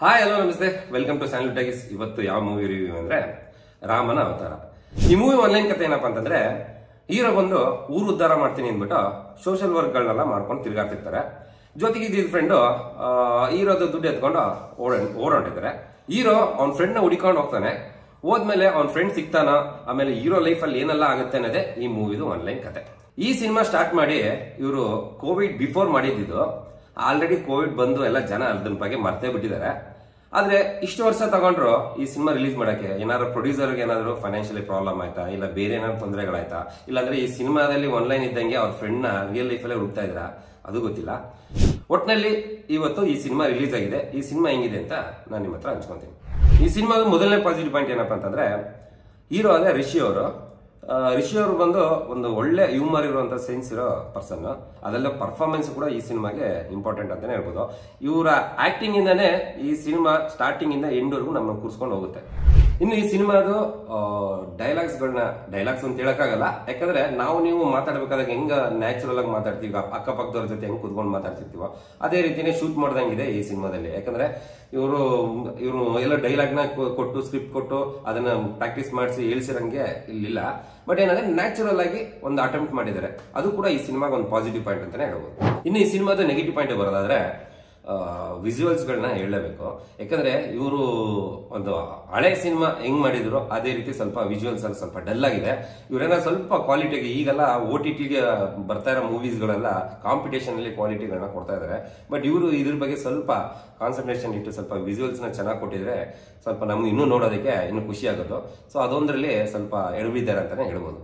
Hi hello ನಮಸ್ತೆ, welcome to Sandalwood talkies. ಇವತ್ತು ಯಾವ ಮೂವಿ ರಿವ್ಯೂ ಅಂದ್ರೆ ರಾಮನ ಅವತಾರ. ಈ ಮೂವಿ ಆನ್ಲೈನ್ ಕತೆ ಏನಪ್ಪಾ ಅಂತಂದ್ರೆ, ಹೀರೋ ಬಂದು ಊರು ಉದ್ಧಾರ ಮಾಡ್ತೀನಿ ಅಂದ್ಬಿಟ್ಟು ಸೋಷಿಯಲ್ ವರ್ಕ್ ಗಳನ್ನೆಲ್ಲ ಮಾಡ್ಕೊಂಡು ತಿರ್ಗಾಡ್ತಿರ್ತಾರೆ. ಜೊತೆಗೆ ಇದ್ದ ಫ್ರೆಂಡು ಹೀರೋದ ದುಡ್ಡು ಎತ್ಕೊಂಡು ಓಡಾಡ್ತಿದ್ದಾರೆ. ಹೀರೋ ಅವ್ನ ಫ್ರೆಂಡ್ ನ ಹುಡಿಕೊಂಡು ಹೋಗ್ತಾನೆ. ಹೋದ್ಮೇಲೆ ಅವ್ನ ಫ್ರೆಂಡ್ ಸಿಗ್ತಾನ, ಆಮೇಲೆ ಹೀರೋ ಲೈಫ್ ಅಲ್ಲಿ ಏನೆಲ್ಲ ಆಗುತ್ತೆ ಅನ್ನೋದೇ ಈ ಮೂವಿದು ಆನ್ಲೈನ್ ಕತೆ. ಈ ಸಿನಿಮಾ ಸ್ಟಾರ್ಟ್ ಮಾಡಿ ಇವರು ಕೋವಿಡ್ ಬಿಫೋರ್ ಮಾಡಿದ್ದು. ಆಲ್ರೆಡಿ ಕೋವಿಡ್ ಬಂದು ಎಲ್ಲ ಜನ ಅದನ್ನ ಬಗ್ಗೆ ಮರ್ತೇ ಬಿಟ್ಟಿದ್ದಾರೆ. ಆದ್ರೆ ಇಷ್ಟು ವರ್ಷ ತಗೊಂಡ್ರು ಈ ಸಿನಿಮಾ ರಿಲೀಸ್ ಮಾಡಕ್ಕೆ ಏನಾದ್ರು ಪ್ರೊಡ್ಯೂಸರ್ಗೆ ಏನಾದ್ರು ಫೈನಾನ್ಷಿಯಲಿ ಪ್ರಾಬ್ಲಮ್ ಆಯ್ತಾ, ಇಲ್ಲ ಬೇರೆ ಏನಾದ್ರು ತೊಂದರೆಗಳಾಯ್ತಾ, ಇಲ್ಲಾಂದ್ರೆ ಈ ಸಿನಿಮಾದಲ್ಲಿ ಆನ್ಲೈನ್ ಇದ್ದಂಗೆ ಅವ್ರ ಫ್ರೆಂಡ್ ನ ರಿಯಲ್ ಲೈಫ್ ಅಲ್ಲೇ ಹುಡುಕ್ತಾ ಇದ್ರ, ಅದು ಗೊತ್ತಿಲ್ಲ. ಒಟ್ನಲ್ಲಿ ಇವತ್ತು ಈ ಸಿನಿಮಾ ರಿಲೀಸ್ ಆಗಿದೆ. ಈ ಸಿನಿಮಾ ಹೆಂಗಿದೆ ಅಂತ ನಾನು ನಿಮ್ಮ ಹತ್ರ ಹಂಚ್ಕೊಂತೀನಿ. ಈ ಸಿನಿಮಾದ ಮೊದಲನೇ ಪಾಸಿಟಿವ್ ಪಾಯಿಂಟ್ ಏನಪ್ಪಾ ಅಂತಂದ್ರೆ, ಹೀರೋ ಅದೇ ರಿಷಿ ಅವರು ಬಂದು ಒಂದು ಒಳ್ಳೆ ಹ್ಯೂಮರ್ ಇರುವಂತ ಸೆನ್ಸ್ ಇರೋ ಪರ್ಸನ್. ಅದೆಲ್ಲ ಪರ್ಫಾರ್ಮೆನ್ಸ್ ಕೂಡ ಈ ಸಿನಿಮಾಗೆ ಇಂಪಾರ್ಟೆಂಟ್ ಅಂತಾನೆ ಹೇಳ್ಬೋದು. ಇವರ ಆಕ್ಟಿಂಗ್ ಇಂದಾನೆ ಈ ಸಿನಿಮಾ ಸ್ಟಾರ್ಟಿಂಗ್ ಇಂದ ಎಂಡ್ ವರೆಗೂ ನಮ್ಮನ್ನ ಕೂರ್ಸ್ಕೊಂಡು ಹೋಗುತ್ತೆ. ಇನ್ನು ಈ ಸಿನಿಮಾದು ಡೈಲಾಗ್ಸ್ ಅಂತ ಹೇಳಕ್ಕಾಗಲ್ಲ, ಯಾಕಂದ್ರೆ ನಾವು ನೀವು ಮಾತಾಡ್ಬೇಕಾದಾಗ ಹೆಂಗ ನ್ಯಾಚುರಲ್ ಆಗಿ ಮಾತಾಡ್ತೀವಿ, ಅಕ್ಕಪಕ್ಕದವ್ರ ಜೊತೆ ಹೆಂಗ್ ಕುತ್ಕೊಂಡು ಮಾತಾಡ್ತಿರ್ತೀವೋ ಅದೇ ರೀತಿನೇ ಶೂಟ್ ಮಾಡ್ದಂಗಿದೆ ಈ ಸಿನಿಮಾದಲ್ಲಿ. ಯಾಕಂದ್ರೆ ಇವರು ಎಲ್ಲ ಡೈಲಾಗ್ ನ ಕೊಟ್ಟು ಸ್ಕ್ರಿಪ್ಟ್ ಕೊಟ್ಟು ಅದನ್ನ ಪ್ರಾಕ್ಟೀಸ್ ಮಾಡಿಸಿ ಹೇಳ್ಸಿರಂಗೆ ಇಲ್ಲಿಲ್ಲ. ಬಟ್ ಏನಂದ್ರೆ ನ್ಯಾಚುರಲ್ ಆಗಿ ಒಂದು ಅಟೆಂಪ್ಟ್ ಮಾಡಿದ್ದಾರೆ. ಅದು ಕೂಡ ಈ ಸಿನಿಮಾಗೆ ಒಂದು ಪಾಸಿಟಿವ್ ಪಾಯಿಂಟ್ ಅಂತಾನೆ ಹೇಳ್ಬೋದು. ಇನ್ನು ಈ ಸಿನಿಮಾದ ನೆಗೆಟಿವ್ ಪಾಯಿಂಟ್ ಬರೋದಾದ್ರೆ ವಿಜುವಲ್ಸ್ ಗಳನ್ನ ಹೇಳಲೇಬೇಕು. ಯಾಕಂದ್ರೆ ಇವರು ಒಂದು ಹಳೆ ಸಿನಿಮಾ ಹೆಂಗ್ ಮಾಡಿದ್ರು ಅದೇ ರೀತಿ ಸ್ವಲ್ಪ ವಿಜುವಲ್ಸ್ ಅಲ್ಲಿ ಸ್ವಲ್ಪ ಡಲ್ ಆಗಿದೆ. ಇವರೇನ ಸ್ವಲ್ಪ ಕ್ವಾಲಿಟಿಗೆ, ಈಗೆಲ್ಲ OTT-ಗೆ ಬರ್ತಾ ಇರೋ ಮೂವೀಸ್ ಗಳೆಲ್ಲ ಕಾಂಪಿಟೇಷನ್ ಅಲ್ಲಿ ಕ್ವಾಲಿಟಿಗಳನ್ನ ಕೊಡ್ತಾ ಇದಾರೆ. ಬಟ್ ಇವರು ಇದ್ರ ಬಗ್ಗೆ ಸ್ವಲ್ಪ ಕಾನ್ಸಂಟ್ರೇಷನ್ ಇಟ್ಟು ಸ್ವಲ್ಪ ವಿಜುವಲ್ಸ್ ನ ಚೆನ್ನಾಗಿ ಕೊಟ್ಟಿದ್ರೆ ಸ್ವಲ್ಪ ನಮ್ಗೆ ಇನ್ನೂ ನೋಡೋದಕ್ಕೆ ಇನ್ನೂ ಖುಷಿ ಆಗೋದು. ಸೊ ಅದೊಂದ್ರಲ್ಲಿ ಸ್ವಲ್ಪ ಎಡವಿದ್ದಾರೆ ಅಂತಾನೆ ಹೇಳ್ಬೋದು.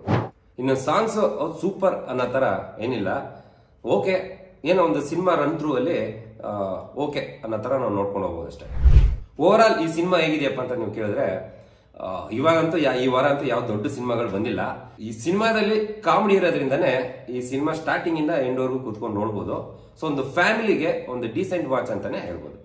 ಇನ್ನು ಸಾಂಗ್ಸ್ ಸೂಪರ್ ಅನ್ನೋ ತರ ಏನಿಲ್ಲ, ಓಕೆ, ಏನೋ ಒಂದು ಸಿನಿಮಾ ರನ್ ಥ್ರೂ ಅಲ್ಲಿ ಓಕೆ ಅನ್ನೋ ತರ ನಾವು ನೋಡ್ಕೊಂಡು ಹೋಗ್ಬೋದು ಅಷ್ಟೇ. ಓವರ್ ಆಲ್ ಈ ಸಿನಿಮಾ ಹೇಗಿದೆಯಪ್ಪ ಅಂತ ನೀವು ಕೇಳಿದ್ರೆ, ಇವಾಗಂತೂ ಈ ವಾರ ಅಂತೂ ಯಾವ ದೊಡ್ಡ ಸಿನಿಮಾಗಳು ಬಂದಿಲ್ಲ. ಈ ಸಿನಿಮಾದಲ್ಲಿ ಕಾಮಿಡಿ ಇರೋದ್ರಿಂದಾನೇ ಈ ಸಿನಿಮಾ ಸ್ಟಾರ್ಟಿಂಗ್ ಇಂದ ಎಂಡ್ ವರೆಗೂ ಕೂತ್ಕೊಂಡು ನೋಡ್ಬೋದು. ಸೊ ಒಂದು ಫ್ಯಾಮಿಲಿಗೆ ಒಂದು ಡೀಸೆಂಟ್ ವಾಚ್ ಅಂತಾನೆ ಹೇಳ್ಬೋದು.